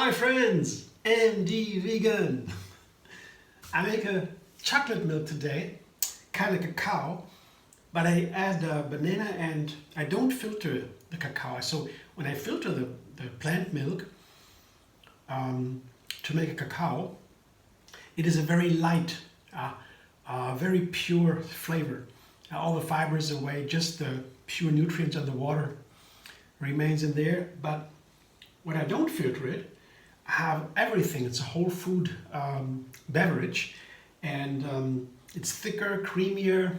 Hi friends, MD Vegan. I make a chocolate milk today, kind of cacao, but I add banana and I don't filter the cacao. So when I filter the plant milk to make a cacao, it is a very light, very pure flavor. All the fibers away, just the pure nutrients and the water remains in there. But when I don't filter it, I have everything. It's a whole food beverage, and it's thicker, creamier.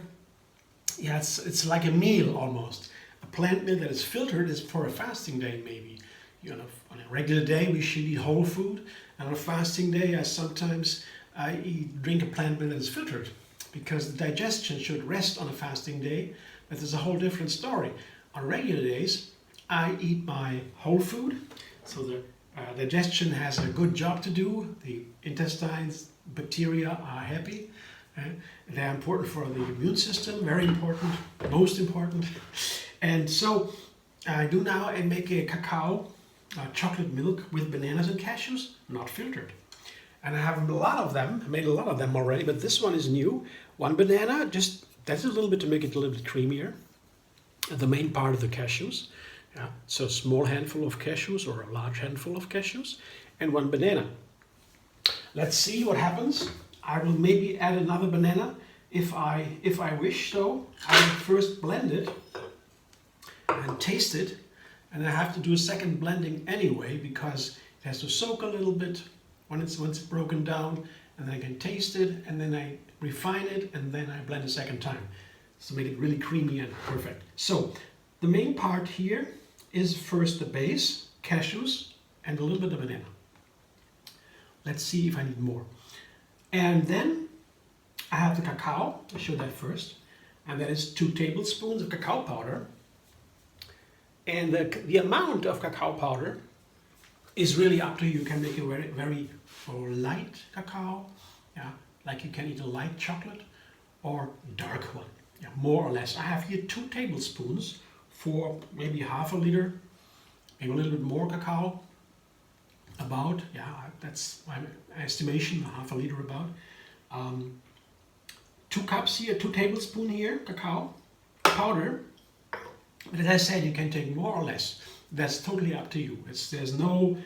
Yeah, it's like a meal almost. A plant milk that is filtered is for a fasting day, maybe. You know, on a regular day we should eat whole food, and on a fasting day I drink a plant milk that is filtered, because the digestion should rest on a fasting day. But there's a whole different story. On regular days I eat my whole food, so the digestion has a good job to do. The intestines, bacteria are happy. They're important for the immune system, very important, most important. And so I do now and make a cacao chocolate milk with bananas and cashews, not filtered. And I have a lot of them. I made a lot of them already, but this one is new. One banana, that's a little bit to make it a little bit creamier. The main part of the cashews. Yeah, so a small handful of cashews or a large handful of cashews, and one banana. Let's see what happens. I will maybe add another banana if I wish. So I will first blend it and taste it, and I have to do a second blending anyway because it has to soak a little bit once it's broken down, and then I can taste it, and then I refine it, and then I blend a second time to make it really creamy and perfect. So the main part here is first the base, cashews, and a little bit of banana. Let's see if I need more. And then I have the cacao. I'll show that first. And that is 2 tablespoons of cacao powder. And the amount of cacao powder is really up to you. You can make a very, very light cacao, yeah, like you can eat a light chocolate, or dark one, yeah, more or less. I have here 2 tablespoons for maybe half a liter, maybe a little bit more cacao, about, yeah, that's my estimation, half a liter about. 2 cups here, 2 tablespoons here, cacao powder. But as I said, you can take more or less. That's totally up to you. There's no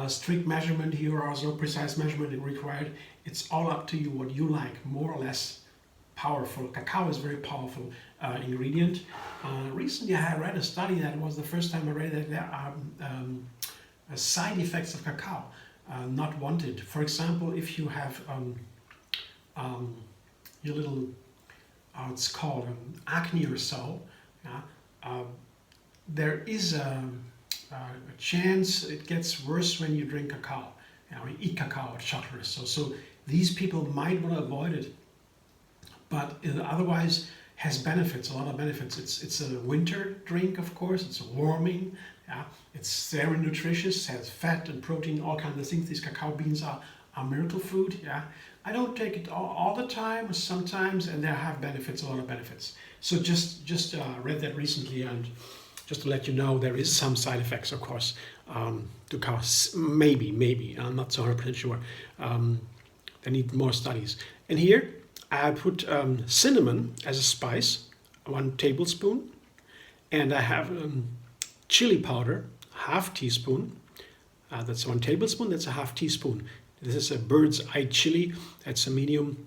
strict measurement here, or no precise measurement required. It's all up to you what you like, more or less powerful. Cacao is a very powerful ingredient. Recently I read a study that was the first time I read that there are side effects of cacao not wanted. For example, if you have your little, it's called acne or so, yeah, there is a chance it gets worse when you drink cacao, or you eat cacao or chocolate. So these people might want to avoid it. But it otherwise has benefits, a lot of benefits. It's a winter drink, of course. It's warming. Yeah, it's very nutritious. Has fat and protein, all kinds of things. These cacao beans are miracle food. Yeah, I don't take it all the time. Sometimes, and they have benefits, a lot of benefits. So just read that recently, and just to let you know, there is some side effects, of course, to cacao. Maybe. I'm not so 100% sure. They need more studies. And here I put cinnamon as a spice, 1 tablespoon, and I have chili powder, half teaspoon. That's 1 tablespoon, that's a half teaspoon. This is a bird's eye chili. That's a medium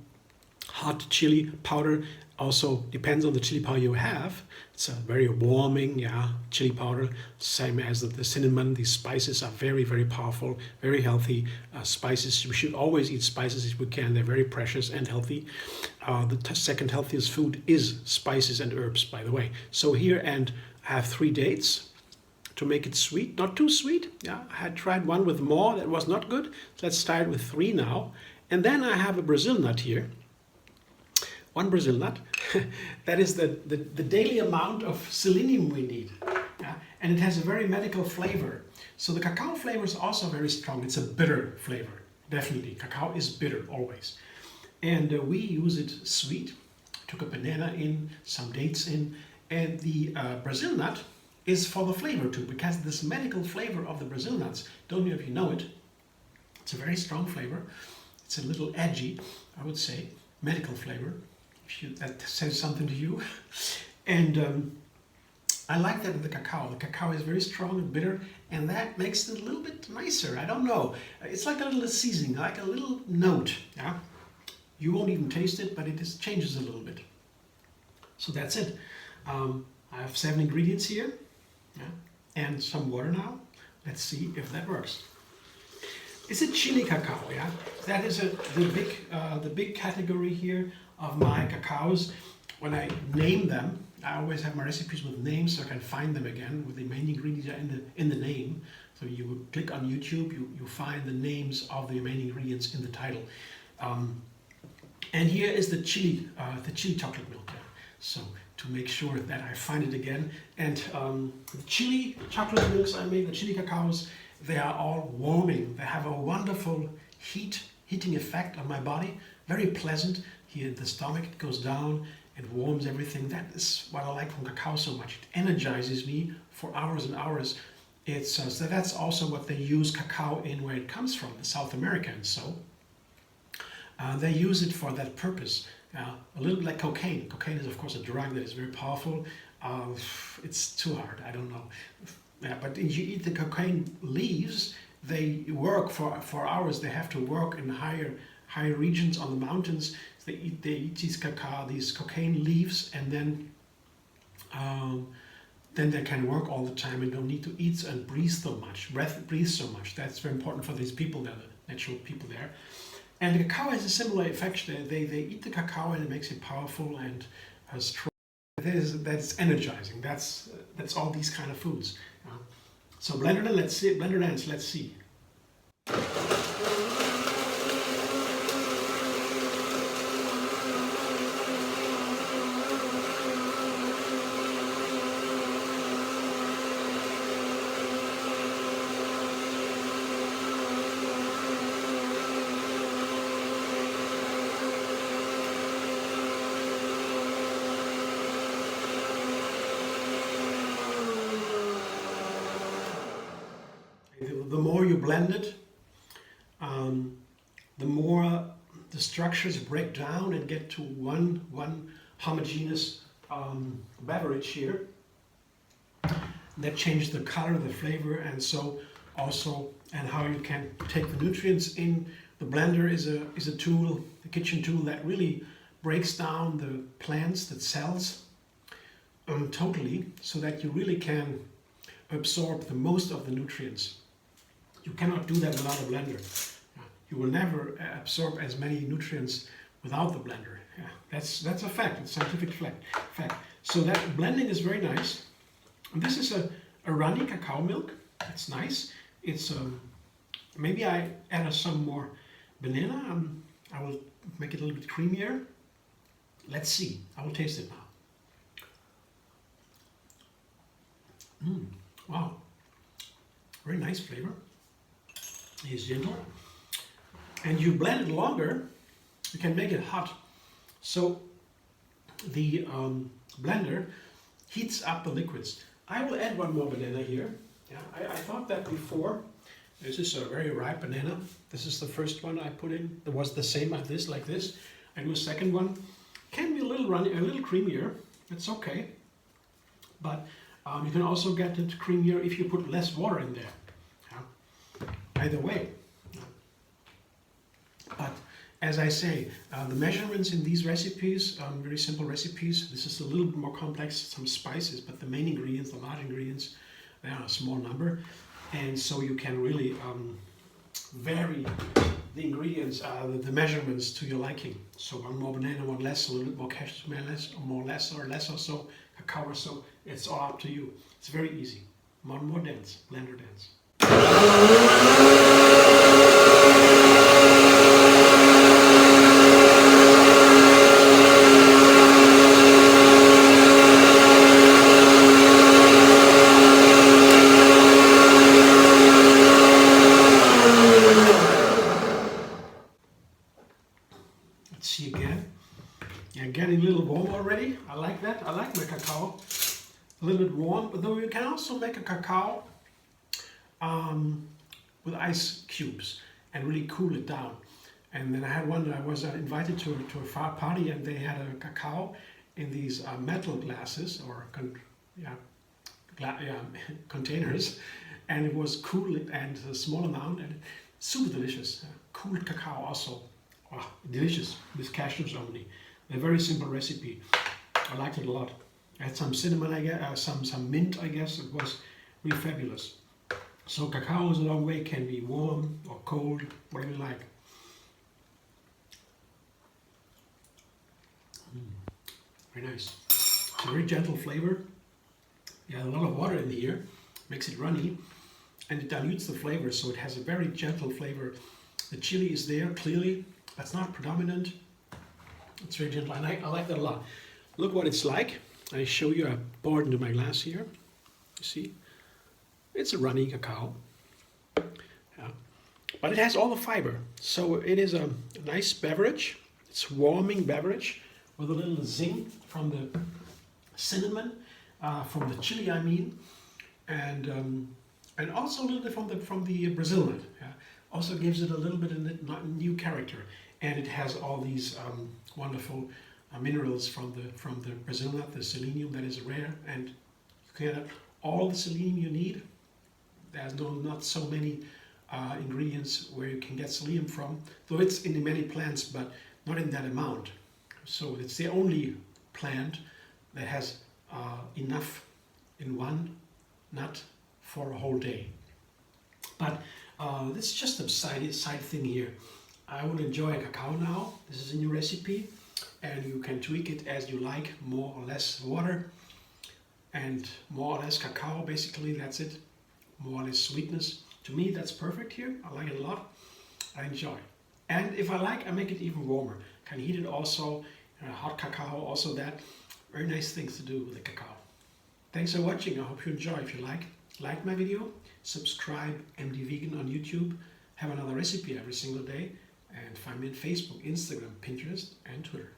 hot chili powder. Also depends on the chili powder you have. It's a very warming, yeah, chili powder, same as the cinnamon. These spices are very, very powerful, very healthy spices. We should always eat spices if we can. They're very precious and healthy. The second healthiest food is spices and herbs, by the way. So here, and I have 3 dates to make it sweet, not too sweet. Yeah, I had tried one with more, that was not good. So let's start with 3 now. And then I have a Brazil nut here. 1 Brazil nut. That is the daily amount of selenium we need. Yeah? And it has a very medical flavor. So the cacao flavor is also very strong. It's a bitter flavor, definitely. Cacao is bitter, always. And we use it sweet. Took a banana in, some dates in, and the Brazil nut is for the flavor too, because this medical flavor of the Brazil nuts, don't know if you know it, It's a very strong flavor. It's a little edgy, I would say, medical flavor, if that says something to you. And I like that in the cacao. The cacao is very strong and bitter, and that makes it a little bit nicer. I don't know. It's like a little seasoning, like a little note. Yeah? You won't even taste it, but it just changes a little bit. So that's it. I have 7 ingredients here, yeah? And some water now. Let's see if that works. It's a chili cacao, yeah. That is the big category here of my cacaos. When I name them, I always have my recipes with names so I can find them again with the main ingredients in the name. So you would click on YouTube, you find the names of the main ingredients in the title. And here is the chili chocolate milk. Yeah. So to make sure that I find it again. And the chili chocolate milks I make, the chili cacaos, they are all warming. They have a wonderful heating effect on my body. Very pleasant. Here in the stomach, it goes down and warms everything. That is what I like from cacao so much. It energizes me for hours and hours. So that's also what they use cacao in where it comes from, South America and so. They use it for that purpose. A little bit like cocaine. Cocaine is of course a drug that is very powerful. It's too hard, I don't know. But if you eat the cocaine leaves, they work for hours. They have to work in higher regions on the mountains. They eat these cocaine leaves, and then they can work all the time and don't need to eat and breathe so much. Breathe so much. That's very important for these people there, the natural people there. And the cacao has a similar effect. They eat the cacao and it makes it powerful and strong. That's energizing. That's all these kind of foods. So blender dance. Let's see. The more you blend it, the more the structures break down and get to one homogeneous beverage here. That changes the color, the flavor, and so also, and how you can take the nutrients in. The blender is a tool, a kitchen tool that really breaks down the plants, the cells, totally, so that you really can absorb the most of the nutrients. You cannot do that without a blender. You will never absorb as many nutrients without the blender. Yeah, that's a fact. It's a scientific fact. So that blending is very nice. And this is a runny cacao milk. It's nice. It's maybe I add some more banana. I will make it a little bit creamier. Let's see. I will taste it now. Wow. Very nice flavor. It's gentle. And you blend it longer, you can make it hot. So the blender heats up the liquids. I will add one more banana here. Yeah, I thought that before. This is a very ripe banana. This is the first one I put in. It was the same like this. I do a second one. Can be a little runny, a little creamier. It's okay. But you can also get it creamier if you put less water in there. Either way. But as I say, the measurements in these recipes, very simple recipes. This is a little bit more complex, some spices, but the main ingredients, the large ingredients, they are a small number. And so you can really vary the ingredients, the measurements to your liking. So one more banana, one less, a little bit more cashews, more less or so, cacao or so. It's all up to you. It's very easy. One more dance, blender dance. Let's see again. Yeah, getting a little warm already. I like that. I like my cacao. A little bit warm, but though you can also make a cacao with ice cubes. and really cool it down. And then I had one, I was invited to a far party, and they had a cacao in these metal glasses, or containers, and it was cool and a small amount and super delicious. Cool cacao also, oh, delicious with cashews only. A very simple recipe. I liked it a lot. I had some cinnamon, I guess, some mint, I guess. It was really fabulous. So cacao is a long way, can be warm or cold, whatever you like. Very nice. It's a very gentle flavor. Yeah, a lot of water in here makes it runny, and it dilutes the flavor, so it has a very gentle flavor. The chili is there clearly, but it's not predominant. It's very gentle. I like that a lot. Look what it's like. I show you. I poured into my glass here. You see, it's a runny cacao. Yeah. But it has all the fiber, so it is a nice beverage. It's warming beverage with a little zing from the cinnamon, from the chili, I mean, and also a little bit from the Brazil nut. Yeah. Also gives it a little bit of a new character, and it has all these wonderful minerals from the Brazil nut, the selenium that is rare, and you get all the selenium you need. There's not so many ingredients where you can get selenium from, though it's in many plants, but not in that amount. So it's the only plant that has enough in one nut for a whole day. But this is just a side thing here. I will enjoy a cacao now. This is a new recipe, and you can tweak it as you like, more or less water and more or less cacao. Basically, that's it. More or less sweetness. To me, that's perfect here. I like it a lot. I enjoy. And if I like, I make it even warmer. Can heat it also. Hot cacao, also that. Very nice things to do with the cacao. Thanks for watching. I hope you enjoy. If you like my video, subscribe MD Vegan on YouTube. Have another recipe every single day. And find me on Facebook, Instagram, Pinterest, and Twitter.